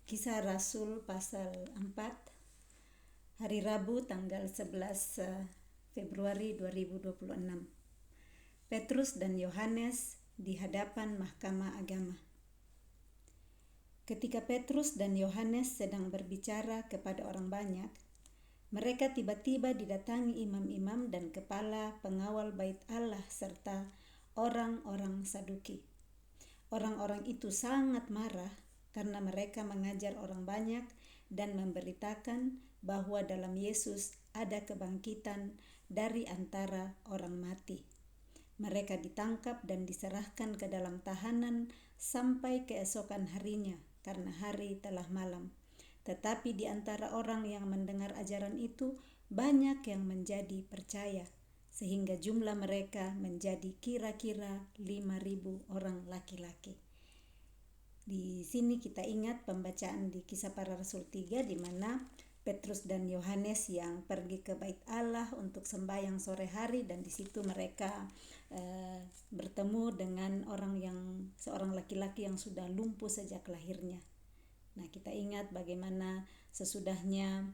Kisah Rasul pasal 4, hari Rabu tanggal 11 Februari 2026. Petrus dan Yohanes di hadapan Mahkamah Agama. Ketika Petrus dan Yohanes sedang berbicara kepada orang banyak, mereka tiba-tiba didatangi imam-imam dan kepala pengawal bait Allah serta orang-orang Saduki. Orang-orang itu sangat marah karena mereka mengajar orang banyak dan memberitakan bahwa dalam Yesus ada kebangkitan dari antara orang mati. Mereka ditangkap dan diserahkan ke dalam tahanan sampai keesokan harinya karena hari telah malam. Tetapi di antara orang yang mendengar ajaran itu banyak yang menjadi percaya, sehingga jumlah mereka menjadi kira-kira 5.000 orang laki-laki. Di sini kita ingat pembacaan di Kisah Para Rasul 3 di mana Petrus dan Yohanes yang pergi ke bait Allah untuk sembahyang sore hari, dan di situ mereka bertemu dengan seorang laki-laki yang sudah lumpuh sejak lahirnya. Nah, kita ingat bagaimana sesudahnya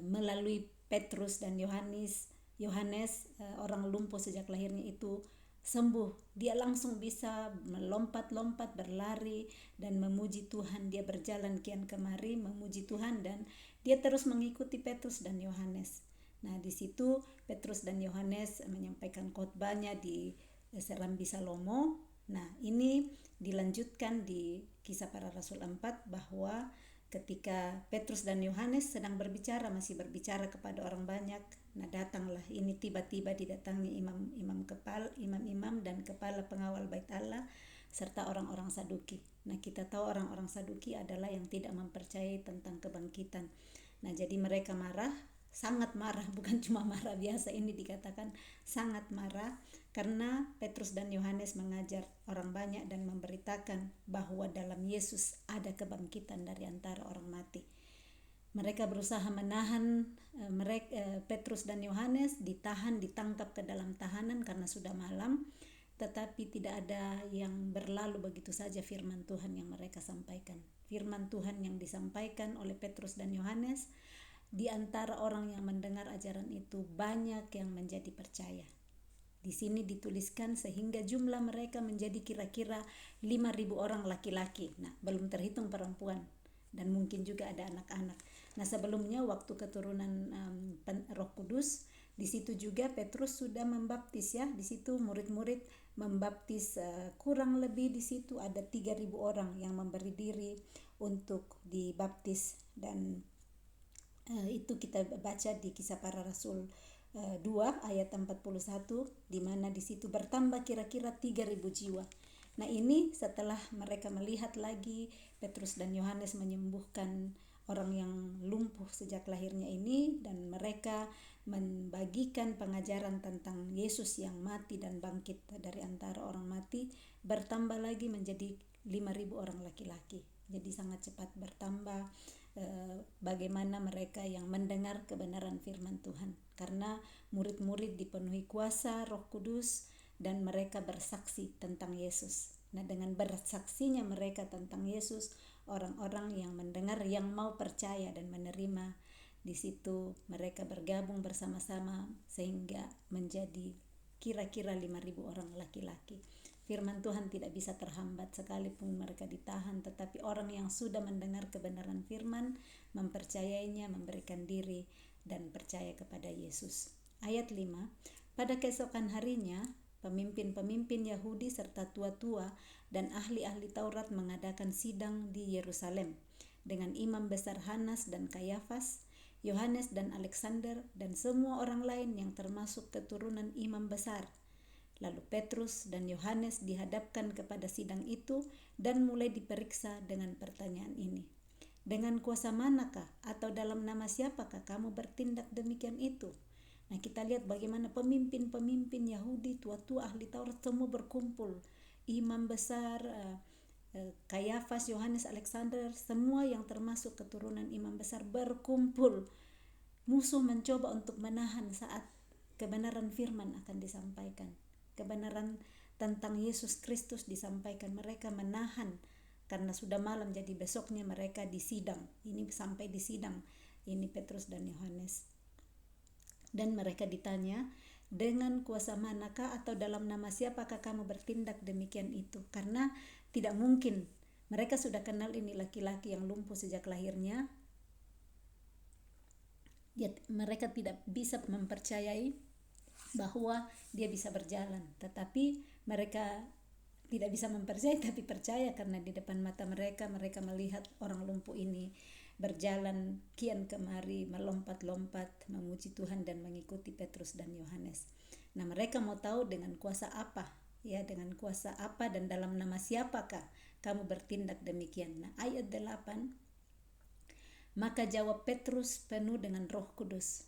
melalui Petrus dan Yohanes orang lumpuh sejak lahirnya itu sembuh. Dia langsung bisa melompat-lompat, berlari dan memuji Tuhan. Dia berjalan kian kemari memuji Tuhan dan dia terus mengikuti Petrus dan Yohanes. Nah, di situ Petrus dan Yohanes menyampaikan khotbahnya di Serambi Salomo. Nah, ini dilanjutkan di Kisah Para Rasul 4 bahwa ketika Petrus dan Yohanes sedang masih berbicara kepada orang banyak, nah datanglah ini tiba-tiba didatangi imam-imam dan kepala pengawal bait Allah serta orang-orang Saduki. Nah, kita tahu orang-orang Saduki adalah yang tidak mempercayai tentang kebangkitan. Nah, jadi mereka marah, sangat marah, bukan cuma marah biasa, ini dikatakan sangat marah karena Petrus dan Yohanes mengajar orang banyak dan memberitakan bahwa dalam Yesus ada kebangkitan dari antara orang mati. Mereka berusaha menahan Petrus dan Yohanes, ditangkap ke dalam tahanan karena sudah malam, tetapi tidak ada yang berlalu begitu saja firman Tuhan yang mereka sampaikan. Firman Tuhan yang disampaikan oleh Petrus dan Yohanes, di antara orang yang mendengar ajaran itu banyak yang menjadi percaya. Di sini dituliskan sehingga jumlah mereka menjadi kira-kira 5.000 orang laki-laki. Nah, belum terhitung perempuan dan mungkin juga ada anak-anak. Nah, sebelumnya waktu keturunan Roh Kudus, di situ juga Petrus sudah membaptis ya. Di situ murid-murid membaptis kurang lebih di situ ada 3.000 orang yang memberi diri untuk dibaptis, dan itu kita baca di Kisah Para Rasul 2 ayat 41, di mana di situ bertambah kira-kira 3.000 jiwa. Nah, ini setelah mereka melihat lagi Petrus dan Yohanes menyembuhkan orang yang lumpuh sejak lahirnya ini, dan mereka membagikan pengajaran tentang Yesus yang mati dan bangkit dari antara orang mati, bertambah lagi menjadi 5.000 orang laki-laki. Jadi sangat cepat bertambah bagaimana mereka yang mendengar kebenaran firman Tuhan, karena murid-murid dipenuhi kuasa Roh Kudus dan mereka bersaksi tentang Yesus. Nah, dengan bersaksinya mereka tentang Yesus, orang-orang yang mendengar yang mau percaya dan menerima, di situ mereka bergabung bersama-sama sehingga menjadi kira-kira 5.000 orang laki-laki. Firman Tuhan tidak bisa terhambat sekalipun mereka ditahan, tetapi orang yang sudah mendengar kebenaran firman, mempercayainya, memberikan diri dan percaya kepada Yesus. Ayat 5, pada keesokan harinya, pemimpin-pemimpin Yahudi serta tua-tua dan ahli-ahli Taurat mengadakan sidang di Yerusalem dengan imam besar Hanas dan Kayafas, Yohanes dan Alexander, dan semua orang lain yang termasuk keturunan imam besar. Lalu Petrus dan Yohanes dihadapkan kepada sidang itu dan mulai diperiksa dengan pertanyaan ini. Dengan kuasa manakah atau dalam nama siapakah kamu bertindak demikian itu? Nah, kita lihat bagaimana pemimpin-pemimpin Yahudi, tua-tua ahli Taurat semua berkumpul. Imam besar, Kayafas, Yohanes, Alexander, semua yang termasuk keturunan imam besar berkumpul. Musuh mencoba untuk menahan saat kebenaran firman akan disampaikan. Kebenaran tentang Yesus Kristus disampaikan, mereka menahan karena sudah malam, jadi besoknya mereka disidang. Ini sampai disidang ini Petrus dan Yohanes. Dan mereka ditanya, dengan kuasa manakah atau dalam nama siapakah kamu bertindak demikian itu? Karena tidak mungkin, mereka sudah kenal ini laki-laki yang lumpuh sejak lahirnya. Mereka tidak bisa mempercayai bahwa dia bisa berjalan, tetapi mereka tidak bisa mempercayai tapi percaya karena di depan mata mereka melihat orang lumpuh ini berjalan kian kemari, melompat-lompat, memuji Tuhan dan mengikuti Petrus dan Yohanes. Nah, mereka mau tahu dengan kuasa apa, ya, dengan kuasa apa dan dalam nama siapakah kamu bertindak demikian. Nah, ayat 8, maka jawab Petrus penuh dengan Roh Kudus.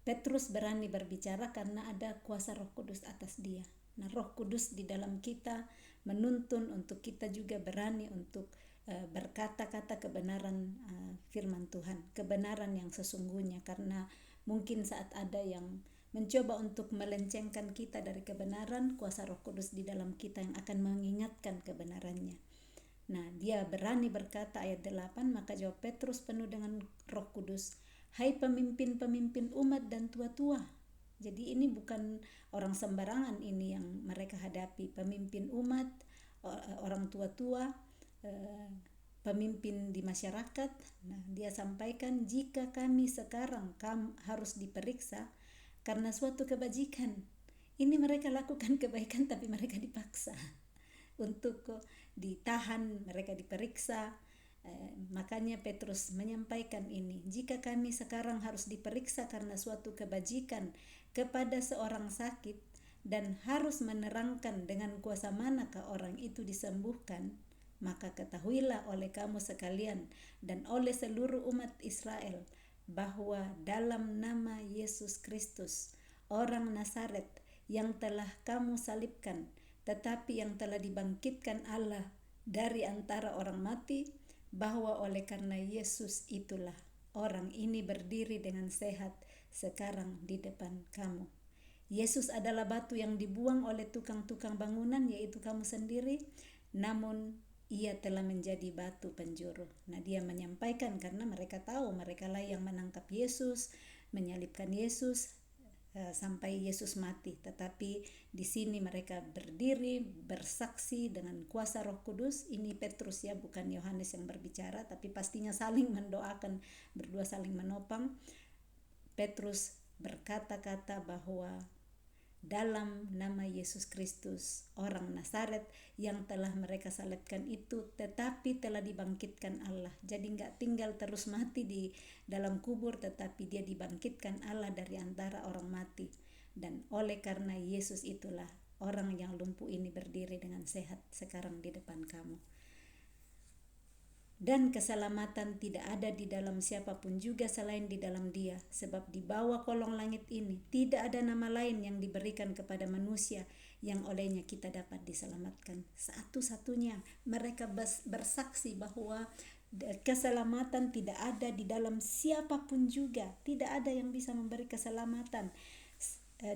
Petrus berani berbicara karena ada kuasa Roh Kudus atas dia. Nah, Roh Kudus di dalam kita menuntun untuk kita juga berani untuk berkata-kata kebenaran firman Tuhan, kebenaran yang sesungguhnya, karena mungkin saat ada yang mencoba untuk melencengkan kita dari kebenaran, kuasa Roh Kudus di dalam kita yang akan mengingatkan kebenarannya. Nah, dia berani berkata ayat 8, maka jawab Petrus penuh dengan Roh Kudus, hai pemimpin-pemimpin umat dan tua-tua. Jadi ini bukan orang sembarangan ini yang mereka hadapi, pemimpin umat, orang tua-tua, pemimpin di masyarakat. Nah, dia sampaikan, jika kami sekarang harus diperiksa karena suatu kebajikan. Ini mereka lakukan kebaikan tapi mereka dipaksa untuk ditahan, mereka diperiksa. Makanya Petrus menyampaikan ini, jika kami sekarang harus diperiksa karena suatu kebajikan kepada seorang sakit dan harus menerangkan dengan kuasa manakah orang itu disembuhkan, maka ketahuilah oleh kamu sekalian dan oleh seluruh umat Israel bahwa dalam nama Yesus Kristus, orang Nazaret yang telah kamu salibkan, tetapi yang telah dibangkitkan Allah dari antara orang mati, bahwa oleh karena Yesus itulah orang ini berdiri dengan sehat sekarang di depan kamu. Yesus adalah batu yang dibuang oleh tukang-tukang bangunan, yaitu kamu sendiri, namun ia telah menjadi batu penjuru. Nah, dia menyampaikan karena mereka tahu mereka lah yang menangkap Yesus, menyalibkan Yesus sampai Yesus mati. Tetapi di sini mereka berdiri bersaksi dengan kuasa Roh Kudus. Ini Petrus, ya, bukan Yohanes yang berbicara, tapi pastinya saling mendoakan, berdua saling menopang. Petrus berkata-kata bahwa dalam nama Yesus Kristus, orang Nazaret yang telah mereka salibkan itu, tetapi telah dibangkitkan Allah. Jadi gak tinggal terus mati di dalam kubur, tetapi dia dibangkitkan Allah dari antara orang mati. Dan oleh karena Yesus itulah orang yang lumpuh ini berdiri dengan sehat sekarang di depan kamu. Dan keselamatan tidak ada di dalam siapapun juga selain di dalam Dia, sebab di bawah kolong langit ini tidak ada nama lain yang diberikan kepada manusia yang olehnya kita dapat diselamatkan. Satu-satunya mereka bersaksi bahwa keselamatan tidak ada di dalam siapapun juga, tidak ada yang bisa memberi keselamatan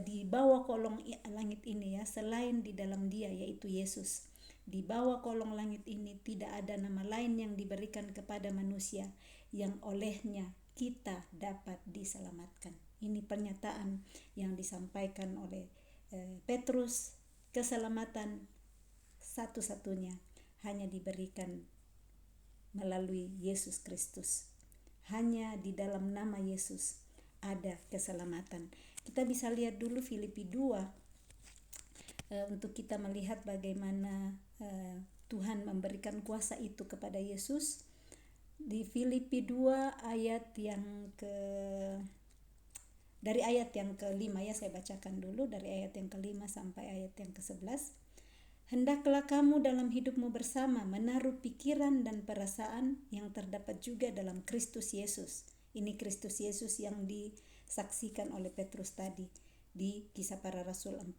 di bawah kolong langit ini, ya, selain di dalam Dia, yaitu Yesus. Di bawah kolong langit ini tidak ada nama lain yang diberikan kepada manusia yang olehnya kita dapat diselamatkan. Ini pernyataan yang disampaikan oleh Petrus. Keselamatan satu-satunya hanya diberikan melalui Yesus Kristus. Hanya di dalam nama Yesus ada keselamatan. Kita bisa lihat dulu Filipi 2 untuk kita melihat bagaimana Tuhan memberikan kuasa itu kepada Yesus. Di Filipi 2 dari ayat yang ke-5, ya, saya bacakan dulu dari ayat yang ke-5 sampai ayat yang ke-11. Hendaklah kamu dalam hidupmu bersama menaruh pikiran dan perasaan yang terdapat juga dalam Kristus Yesus. Ini Kristus Yesus yang disaksikan oleh Petrus tadi di Kisah Para Rasul 4.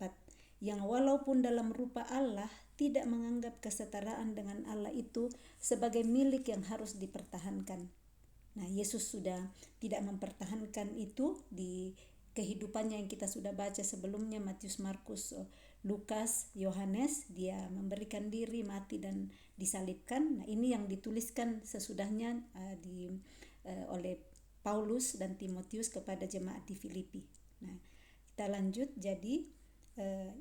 Yang walaupun dalam rupa Allah tidak menganggap kesetaraan dengan Allah itu sebagai milik yang harus dipertahankan. Nah, Yesus sudah tidak mempertahankan itu di kehidupannya yang kita sudah baca sebelumnya, Matius, Markus Lukas, Yohanes, dia memberikan diri, mati dan disalibkan. Nah, ini yang dituliskan sesudahnya oleh Paulus dan Timotius kepada jemaat di Filipi. Nah, kita lanjut. Jadi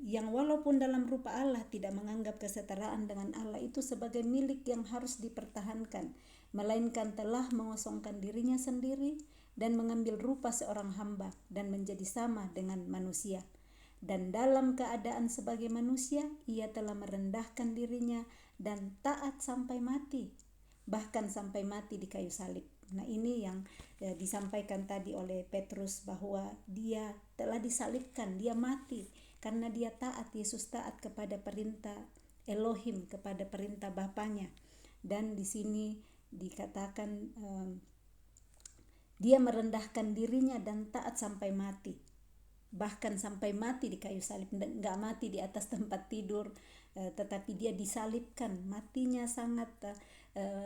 yang walaupun dalam rupa Allah tidak menganggap kesetaraan dengan Allah itu sebagai milik yang harus dipertahankan, melainkan telah mengosongkan dirinya sendiri dan mengambil rupa seorang hamba dan menjadi sama dengan manusia. Dan dalam keadaan sebagai manusia, ia telah merendahkan dirinya dan taat sampai mati, bahkan sampai mati di kayu salib. Nah, ini yang disampaikan tadi oleh Petrus, bahwa dia telah disalibkan, dia mati karena dia taat. Yesus taat kepada perintah Elohim, kepada perintah Bapanya. Dan di sini dikatakan dia merendahkan dirinya dan taat sampai mati, bahkan sampai mati di kayu salib. Enggak mati di atas tempat tidur, tetapi dia disalibkan, matinya sangat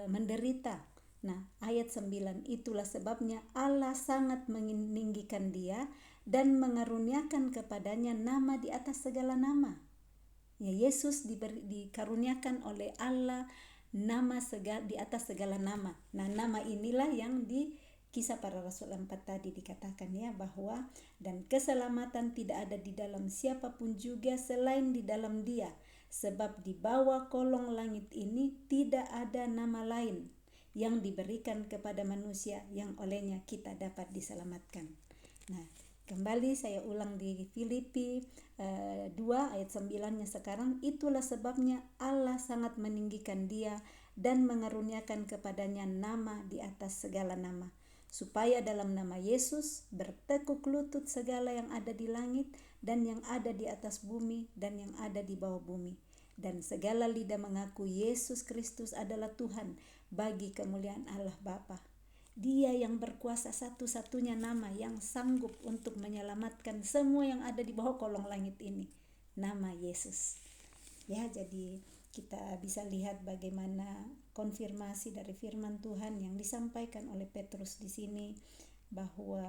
menderita. Nah, ayat 9, itulah sebabnya Allah sangat meninggikan dia dan mengaruniakan kepadanya nama di atas segala nama. Ya, Yesus dikaruniakan oleh Allah nama di atas segala nama. Nah, nama inilah yang di Kisah Para Rasul 4 tadi dikatakan, ya, bahwa dan keselamatan tidak ada di dalam siapapun juga selain di dalam Dia, sebab di bawah kolong langit ini tidak ada nama lain yang diberikan kepada manusia yang olehnya kita dapat diselamatkan. Nah, kembali saya ulang di Filipi 2 ayat 9-nya sekarang, itulah sebabnya Allah sangat meninggikan dia dan mengaruniakan kepadanya nama di atas segala nama, supaya dalam nama Yesus bertekuk lutut segala yang ada di langit dan yang ada di atas bumi dan yang ada di bawah bumi, dan segala lidah mengaku Yesus Kristus adalah Tuhan bagi kemuliaan Allah Bapa. Dia yang berkuasa, satu-satunya nama yang sanggup untuk menyelamatkan semua yang ada di bawah kolong langit ini, nama Yesus. Ya, jadi kita bisa lihat bagaimana konfirmasi dari firman Tuhan yang disampaikan oleh Petrus di sini, bahwa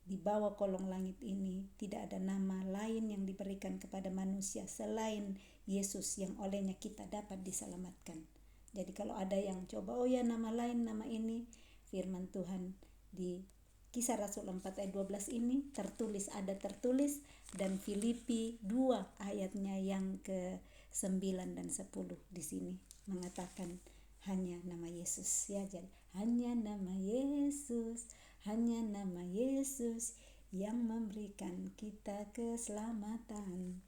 di bawah kolong langit ini tidak ada nama lain yang diberikan kepada manusia selain Yesus yang olehnya kita dapat diselamatkan. Jadi kalau ada yang coba, oh ya nama lain, nama ini, firman Tuhan di Kisah Rasul 4 ayat 12 ini ada tertulis, dan Filipi 2 ayatnya yang ke-9 dan 10 di sini mengatakan hanya nama Yesus, ya. Jadi hanya nama Yesus, hanya nama Yesus yang memberikan kita keselamatan.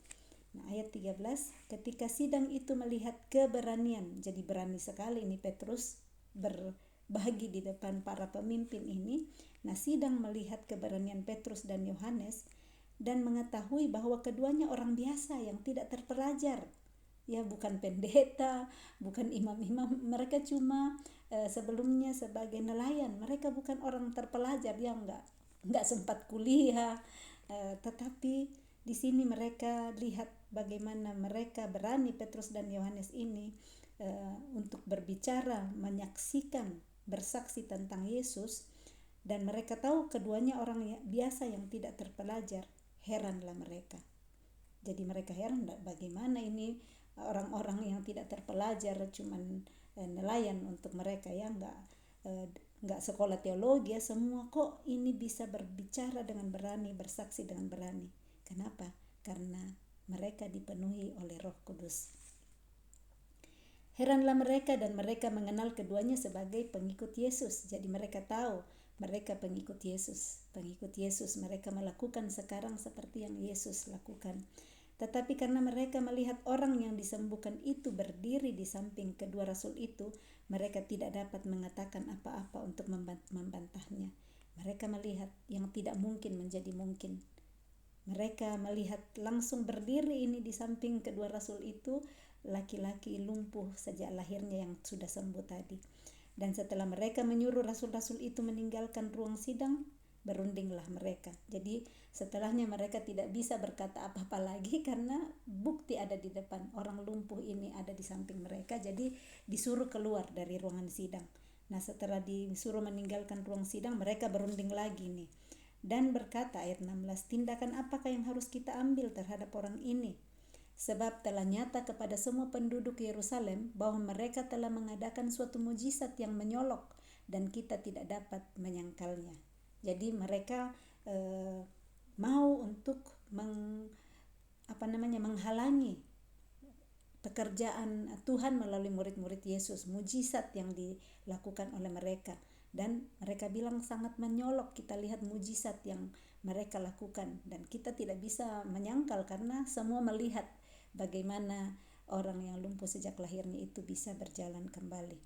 Nah, ayat 13, ketika sidang itu melihat keberanian, jadi berani sekali ini Petrus berbagi di depan para pemimpin ini. Nah, sidang melihat keberanian Petrus dan Yohanes dan mengetahui bahwa keduanya orang biasa yang tidak terpelajar, ya, bukan pendeta, bukan imam-imam, mereka cuma sebelumnya sebagai nelayan, mereka bukan orang terpelajar yang enggak sempat kuliah, tetapi di sini mereka lihat bagaimana mereka berani, Petrus dan Yohanes ini, untuk berbicara, menyaksikan, bersaksi tentang Yesus, dan mereka tahu keduanya orang biasa yang tidak terpelajar. Heranlah mereka. Jadi mereka heran, bagaimana ini orang-orang yang tidak terpelajar, cuman nelayan untuk mereka, ya, enggak sekolah teologi, ya, semua, kok ini bisa berbicara dengan berani, bersaksi dengan berani. Kenapa? Karena mereka dipenuhi oleh Roh Kudus. Heranlah mereka, dan mereka mengenal keduanya sebagai pengikut Yesus. Jadi mereka tahu mereka pengikut Yesus. Pengikut Yesus, mereka melakukan sekarang seperti yang Yesus lakukan. Tetapi karena mereka melihat orang yang disembuhkan itu berdiri di samping kedua rasul itu, mereka tidak dapat mengatakan apa-apa untuk membantahnya. Mereka melihat yang tidak mungkin menjadi mungkin. Mereka melihat langsung berdiri ini di samping kedua rasul itu, laki-laki lumpuh sejak lahirnya yang sudah sembuh tadi. Dan setelah mereka menyuruh rasul-rasul itu meninggalkan ruang sidang, berundinglah mereka. Jadi setelahnya mereka tidak bisa berkata apa-apa lagi karena bukti ada di depan. Orang lumpuh ini ada di samping mereka, jadi disuruh keluar dari ruangan sidang. Nah, setelah disuruh meninggalkan ruang sidang, mereka berunding lagi nih. dan berkata ayat 16, tindakan apakah yang harus kita ambil terhadap orang ini? Sebab telah nyata kepada semua penduduk Yerusalem bahwa mereka telah mengadakan suatu mujizat yang menyolok dan kita tidak dapat menyangkalnya. Jadi mereka mau untuk menghalangi pekerjaan Tuhan melalui murid-murid Yesus, mujizat yang dilakukan oleh mereka. Dan mereka bilang sangat menyolok, kita lihat mujizat yang mereka lakukan. Dan kita tidak bisa menyangkal karena semua melihat bagaimana orang yang lumpuh sejak lahirnya itu bisa berjalan kembali.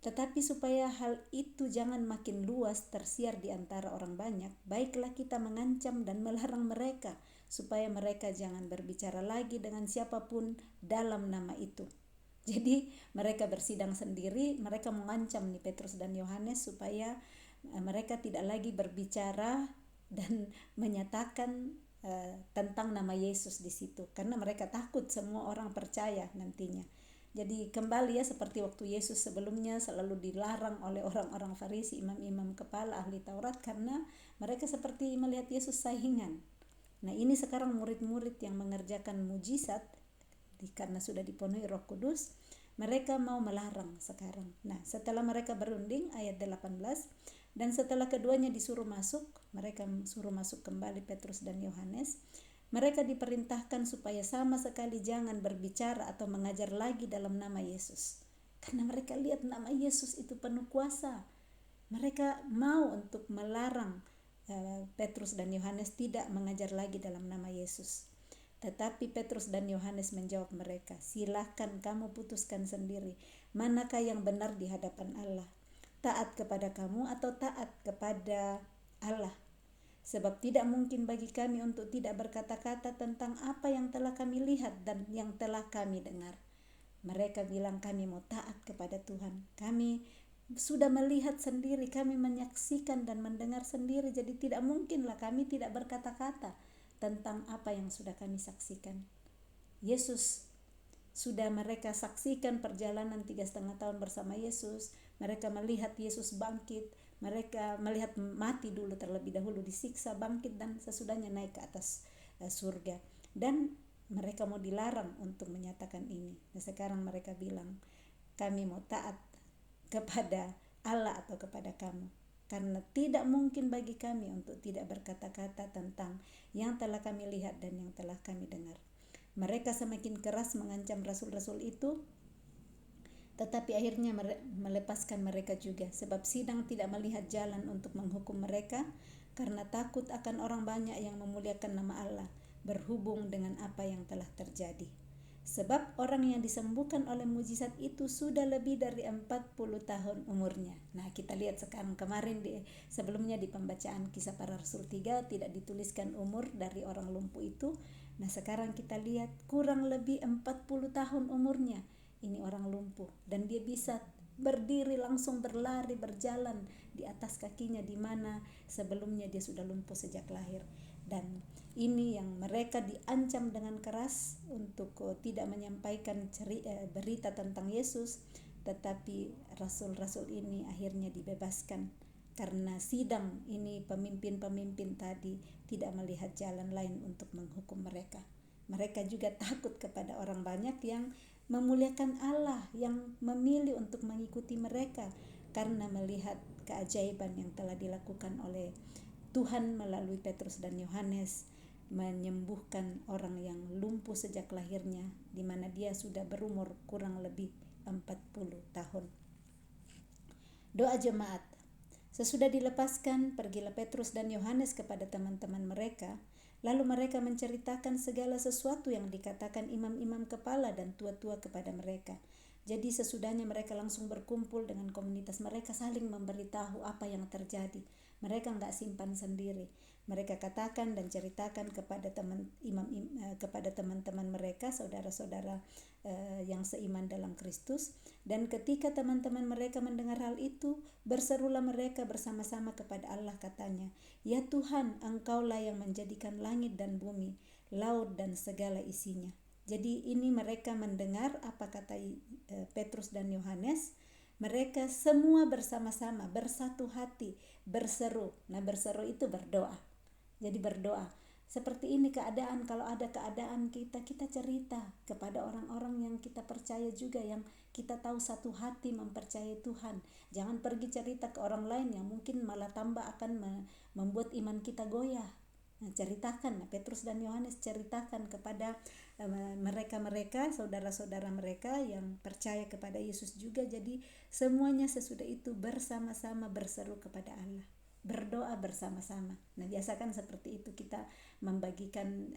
Tetapi supaya hal itu jangan makin luas tersiar di antara orang banyak, baiklah kita mengancam dan melarang mereka supaya mereka jangan berbicara lagi dengan siapapun dalam nama itu. Jadi mereka bersidang sendiri, mereka mengancam nih Petrus dan Yohanes supaya mereka tidak lagi berbicara dan menyatakan tentang nama Yesus di situ, karena mereka takut semua orang percaya nantinya. Jadi kembali ya, seperti waktu Yesus sebelumnya selalu dilarang oleh orang-orang Farisi, imam-imam kepala ahli Taurat, karena mereka seperti melihat Yesus saingan. Nah ini sekarang murid-murid yang mengerjakan mujizat karena sudah dipenuhi Roh Kudus, mereka mau melarang sekarang. Nah setelah mereka berunding ayat 18, dan setelah keduanya disuruh masuk, mereka suruh masuk kembali Petrus dan Yohanes. Mereka diperintahkan supaya sama sekali jangan berbicara atau mengajar lagi dalam nama Yesus. Karena mereka lihat nama Yesus itu penuh kuasa. Mereka mau untuk melarang Petrus dan Yohanes tidak mengajar lagi dalam nama Yesus. Tetapi Petrus dan Yohanes menjawab mereka, silahkan kamu putuskan sendiri manakah yang benar di hadapan Allah, taat kepada kamu atau taat kepada Allah. Sebab tidak mungkin bagi kami untuk tidak berkata-kata tentang apa yang telah kami lihat dan yang telah kami dengar. Mereka bilang, kami mau taat kepada Tuhan. Kami sudah melihat sendiri, kami menyaksikan dan mendengar sendiri. Jadi tidak mungkinlah kami tidak berkata-kata tentang apa yang sudah kami saksikan. Yesus sudah mereka saksikan perjalanan 3,5 tahun bersama Yesus. Mereka melihat Yesus bangkit. Mereka melihat mati dulu terlebih dahulu, disiksa, bangkit, dan sesudahnya naik ke atas surga. Dan mereka mau dilarang untuk menyatakan ini. Nah sekarang mereka bilang, kami mau taat kepada Allah atau kepada kamu. Karena tidak mungkin bagi kami untuk tidak berkata-kata tentang yang telah kami lihat dan yang telah kami dengar. Mereka semakin keras mengancam rasul-rasul itu, tetapi akhirnya melepaskan mereka juga, sebab sidang tidak melihat jalan untuk menghukum mereka karena takut akan orang banyak yang memuliakan nama Allah berhubung dengan apa yang telah terjadi. Sebab orang yang disembuhkan oleh mujizat itu sudah lebih dari 40 tahun umurnya. Nah kita lihat sekarang, kemarin sebelumnya di pembacaan Kisah Para Rasul 3 tidak dituliskan umur dari orang lumpuh itu. Nah sekarang kita lihat kurang lebih 40 tahun umurnya ini orang lumpuh, dan dia bisa berdiri langsung, berlari, berjalan di atas kakinya, di mana sebelumnya dia sudah lumpuh sejak lahir. Dan ini yang mereka diancam dengan keras untuk tidak menyampaikan berita tentang Yesus, tetapi rasul-rasul ini akhirnya dibebaskan karena sidang ini, pemimpin-pemimpin tadi tidak melihat jalan lain untuk menghukum mereka. Mereka juga takut kepada orang banyak yang memuliakan Allah, yang memilih untuk mengikuti mereka karena melihat keajaiban yang telah dilakukan oleh Tuhan melalui Petrus dan Yohanes, menyembuhkan orang yang lumpuh sejak lahirnya, di mana dia sudah berumur kurang lebih 40 tahun. Doa jemaat. Sesudah dilepaskan, pergilah Petrus dan Yohanes kepada teman-teman mereka. Lalu mereka menceritakan segala sesuatu yang dikatakan imam-imam kepala dan tua-tua kepada mereka. Jadi sesudahnya mereka langsung berkumpul dengan komunitas mereka, saling memberitahu apa yang terjadi. Mereka enggak simpan sendiri. Mereka katakan dan ceritakan kepada kepada teman-teman mereka, saudara-saudara yang seiman dalam Kristus. Dan ketika teman-teman mereka mendengar hal itu, berserulah mereka bersama-sama kepada Allah, katanya, "Ya Tuhan, Engkaulah yang menjadikan langit dan bumi, laut dan segala isinya." Jadi ini mereka mendengar apa kata Petrus dan Yohanes, Mereka semua bersama-sama, bersatu hati, berseru. Nah, berseru itu berdoa. Jadi berdoa. Seperti ini keadaan, kalau ada keadaan kita cerita kepada orang-orang yang kita percaya juga, yang kita tahu satu hati mempercayai Tuhan. Jangan pergi cerita ke orang lain yang mungkin malah tambah akan membuat iman kita goyah. Nah, ceritakan, Petrus dan Yohanes ceritakan kepada mereka-mereka, saudara-saudara mereka yang percaya kepada Yesus juga. Jadi semuanya sesudah itu bersama-sama berseru kepada Allah, berdoa bersama-sama. Nah, biasakan seperti itu kita membagikan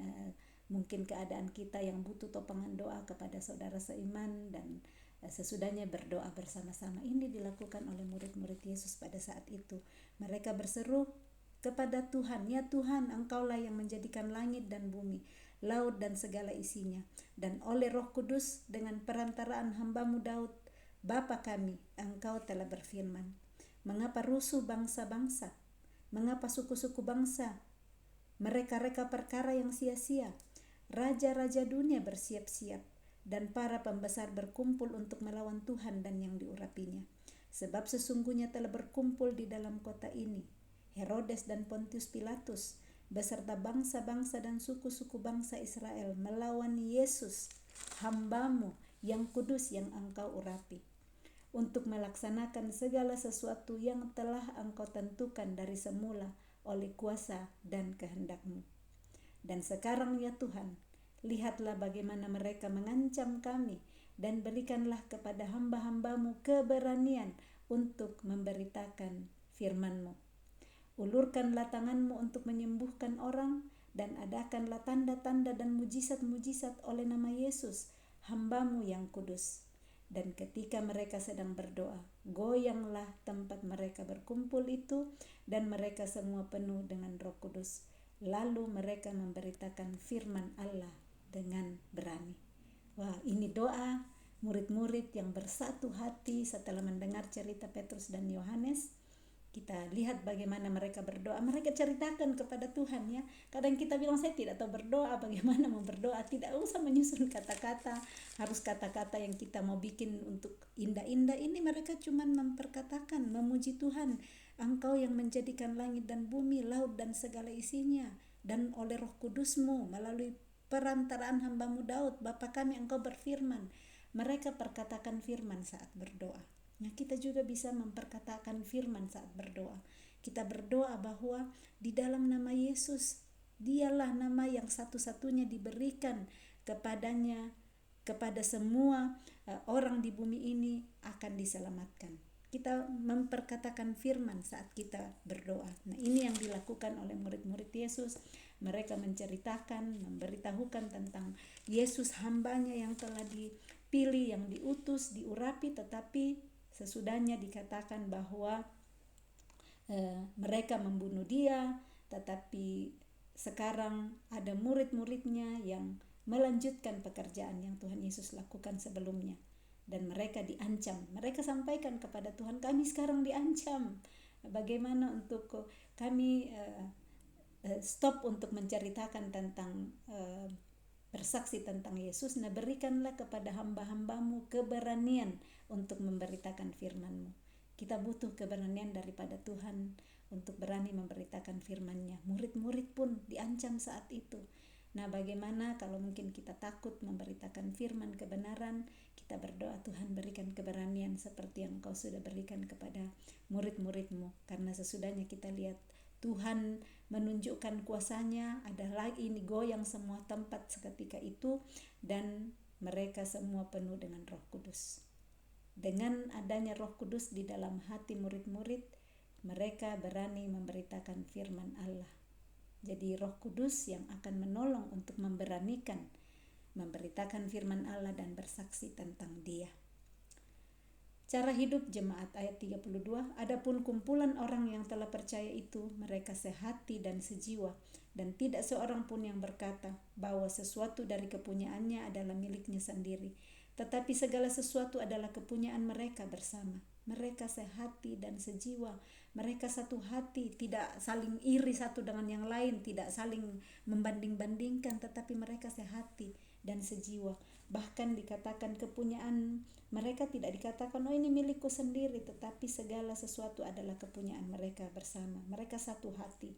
mungkin keadaan kita yang butuh topangan doa kepada saudara seiman, dan sesudahnya berdoa bersama-sama. Ini dilakukan oleh murid-murid Yesus pada saat itu. Mereka berseru kepada Tuhan, ya Tuhan, Engkaulah yang menjadikan langit dan bumi, laut dan segala isinya, dan oleh Roh Kudus dengan perantaraan hamba-Mu Daud, Bapa kami, Engkau telah berfirman, mengapa rusuh bangsa-bangsa, mengapa suku-suku bangsa mereka-reka perkara yang sia-sia, raja-raja dunia bersiap-siap, dan para pembesar berkumpul untuk melawan Tuhan dan yang diurapinya. Sebab sesungguhnya telah berkumpul di dalam kota ini Herodes dan Pontius Pilatus beserta bangsa-bangsa dan suku-suku bangsa Israel melawan Yesus, hamba-Mu yang kudus yang Engkau urapi, untuk melaksanakan segala sesuatu yang telah Engkau tentukan dari semula oleh kuasa dan kehendak-Mu. Dan sekarang ya Tuhan, lihatlah bagaimana mereka mengancam kami, dan berikanlah kepada hamba-hamba-Mu keberanian untuk memberitakan firman-Mu. Ulurkanlah tangan-Mu untuk menyembuhkan orang, dan adakanlah tanda-tanda dan mujizat-mujizat oleh nama Yesus, hamba-Mu yang kudus. Dan ketika mereka sedang berdoa, goyanglah tempat mereka berkumpul itu, dan mereka semua penuh dengan Roh Kudus. Lalu mereka memberitakan firman Allah dengan berani. Wah, ini doa murid-murid yang bersatu hati setelah mendengar cerita Petrus dan Yohanes. Kita lihat bagaimana mereka berdoa. Mereka ceritakan kepada Tuhan, ya. Kadang kita bilang, saya tidak tahu berdoa, bagaimana mau berdoa. Tidak usah menyusun kata-kata, harus kata-kata yang kita mau bikin untuk indah-indah. Ini mereka cuma memperkatakan, memuji Tuhan. Engkau yang menjadikan langit dan bumi, laut dan segala isinya, dan oleh Roh Kudus-Mu melalui perantaraan hamba-Mu Daud, Bapa kami, Engkau berfirman. Mereka perkatakan firman saat berdoa. Nah, kita juga bisa memperkatakan firman saat berdoa. Kita berdoa bahwa di dalam nama Yesus, Dialah nama yang satu-satunya diberikan kepadanya, kepada semua orang di bumi ini akan diselamatkan. Kita memperkatakan firman saat kita berdoa. Nah, ini yang dilakukan oleh murid-murid Yesus. Mereka menceritakan, memberitahukan tentang Yesus, hambanya yang telah dipilih, yang diutus, diurapi, tetapi sesudahnya dikatakan bahwa mereka membunuh Dia, tetapi sekarang ada murid-muridnya yang melanjutkan pekerjaan yang Tuhan Yesus lakukan sebelumnya, dan mereka diancam. Mereka sampaikan kepada Tuhan, kami sekarang diancam. Bagaimana untuk kami stop untuk menceritakan tentang bersaksi tentang Yesus. Nah, berikanlah kepada hamba-hamba-Mu keberanian untuk memberitakan firman-Mu. Kita butuh keberanian daripada Tuhan untuk berani memberitakan firman-Nya. Murid-murid pun diancam saat itu. Nah, bagaimana kalau mungkin kita takut memberitakan firman kebenaran, kita berdoa, Tuhan berikan keberanian seperti yang Engkau sudah berikan kepada murid-murid-Mu. Karena sesudahnya kita lihat Tuhan menunjukkan kuasa-Nya, ada lagi ini goyang semua tempat seketika itu, dan mereka semua penuh dengan Roh Kudus. Dengan adanya Roh Kudus di dalam hati murid-murid, mereka berani memberitakan firman Allah. Jadi Roh Kudus yang akan menolong untuk memberanikan memberitakan firman Allah dan bersaksi tentang Dia. Cara hidup jemaat ayat 32, adapun kumpulan orang yang telah percaya itu, mereka sehati dan sejiwa, dan tidak seorang pun yang berkata bahwa sesuatu dari kepunyaannya adalah miliknya sendiri, tetapi segala sesuatu adalah kepunyaan mereka bersama. Mereka sehati dan sejiwa, mereka satu hati, tidak saling iri satu dengan yang lain, tidak saling membanding-bandingkan, tetapi mereka sehati dan sejiwa. Bahkan dikatakan kepunyaan mereka tidak dikatakan oh ini milikku sendiri, tetapi segala sesuatu adalah kepunyaan mereka bersama. Mereka satu hati.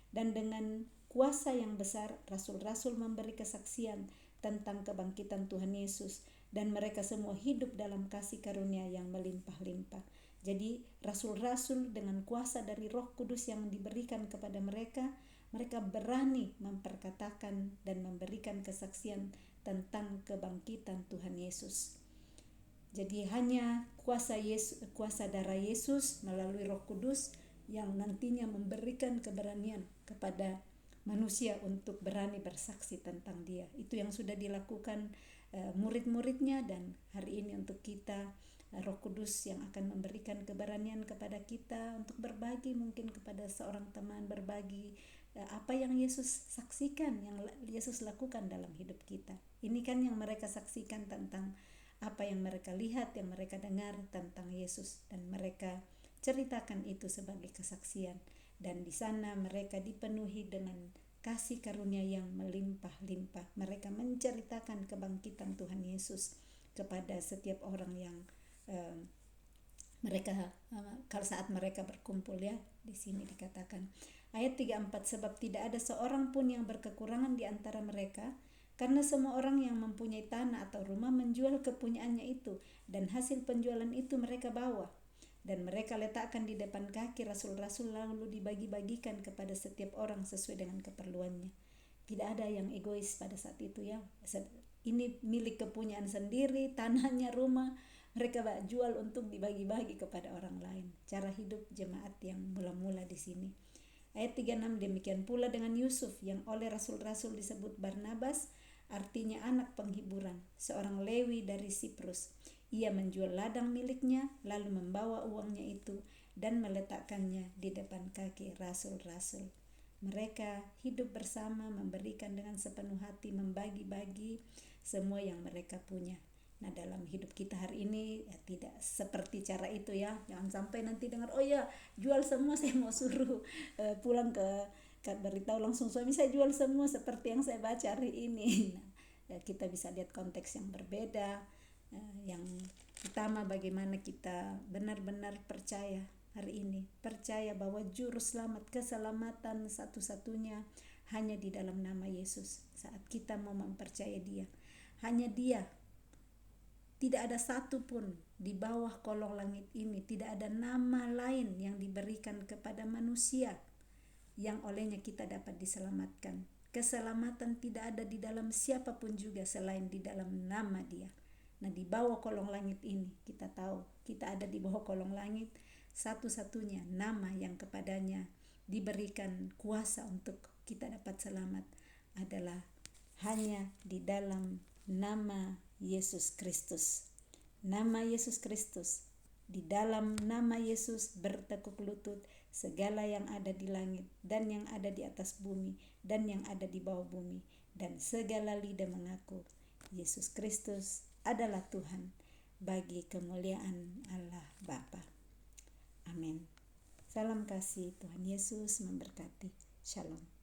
Dan dengan kuasa yang besar rasul-rasul memberi kesaksian tentang kebangkitan Tuhan Yesus, dan mereka semua hidup dalam kasih karunia yang melimpah-limpah. Jadi rasul-rasul dengan kuasa dari Roh Kudus yang diberikan kepada mereka, mereka berani memperkatakan dan memberikan kesaksian tentang kebangkitan Tuhan Yesus. Jadi hanya kuasa darah Yesus melalui Roh Kudus yang nantinya memberikan keberanian kepada manusia untuk berani bersaksi tentang Dia. Itu yang sudah dilakukan murid-muridnya, dan hari ini untuk kita Roh Kudus yang akan memberikan keberanian kepada kita untuk berbagi mungkin kepada seorang teman, berbagi apa yang Yesus saksikan, yang Yesus lakukan dalam hidup kita. Ini kan yang mereka saksikan tentang apa yang mereka lihat, yang mereka dengar tentang Yesus, dan mereka ceritakan itu sebagai kesaksian. Dan di sana mereka dipenuhi dengan kasih karunia yang melimpah-limpah. Mereka menceritakan kebangkitan Tuhan Yesus kepada setiap orang yang mereka kalau saat mereka berkumpul, ya. Di sini dikatakan ayat 34, sebab tidak ada seorang pun yang berkekurangan di antara mereka, karena semua orang yang mempunyai tanah atau rumah menjual kepunyaannya itu, dan hasil penjualan itu mereka bawa dan mereka letakkan di depan kaki rasul-rasul, lalu dibagi-bagikan kepada setiap orang sesuai dengan keperluannya. Tidak ada yang egois pada saat itu, ya. Ini milik kepunyaan sendiri, tanahnya, rumah, mereka jual untuk dibagi-bagi kepada orang lain. Cara hidup jemaat yang mula-mula di sini. Ayat 36, demikian pula dengan Yusuf yang oleh rasul-rasul disebut Barnabas, artinya anak penghiburan, seorang Lewi dari Siprus. Ia menjual ladang miliknya, lalu membawa uangnya itu dan meletakkannya di depan kaki rasul-rasul. Mereka hidup bersama, memberikan dengan sepenuh hati, membagi-bagi semua yang mereka punya. Nah, dalam hidup kita hari ini ya, tidak seperti cara itu, ya. Jangan sampai nanti dengar, oh ya jual semua, saya mau suruh pulang ke beritahu langsung suami saya jual semua seperti yang saya baca hari ini. Nah, kita bisa lihat konteks yang berbeda. Yang utama bagaimana kita benar-benar percaya hari ini, percaya bahwa juru selamat, keselamatan satu-satunya hanya di dalam nama Yesus. Saat kita mau mempercayai Dia, hanya Dia, tidak ada satu pun di bawah kolong langit ini, tidak ada nama lain yang diberikan kepada manusia yang olehnya kita dapat diselamatkan. Keselamatan tidak ada di dalam siapapun juga selain di dalam nama Dia. Nah, di bawah kolong langit ini kita tahu kita ada di bawah kolong langit, satu-satunya nama yang kepadanya diberikan kuasa untuk kita dapat selamat adalah hanya di dalam nama Yesus Kristus. Nama Yesus Kristus. Di dalam nama Yesus bertekuk lutut segala yang ada di langit dan yang ada di atas bumi dan yang ada di bawah bumi, dan segala lidah mengaku Yesus Kristus adalah Tuhan, bagi kemuliaan Allah Bapa. Amin. Salam kasih, Tuhan Yesus memberkati. Shalom.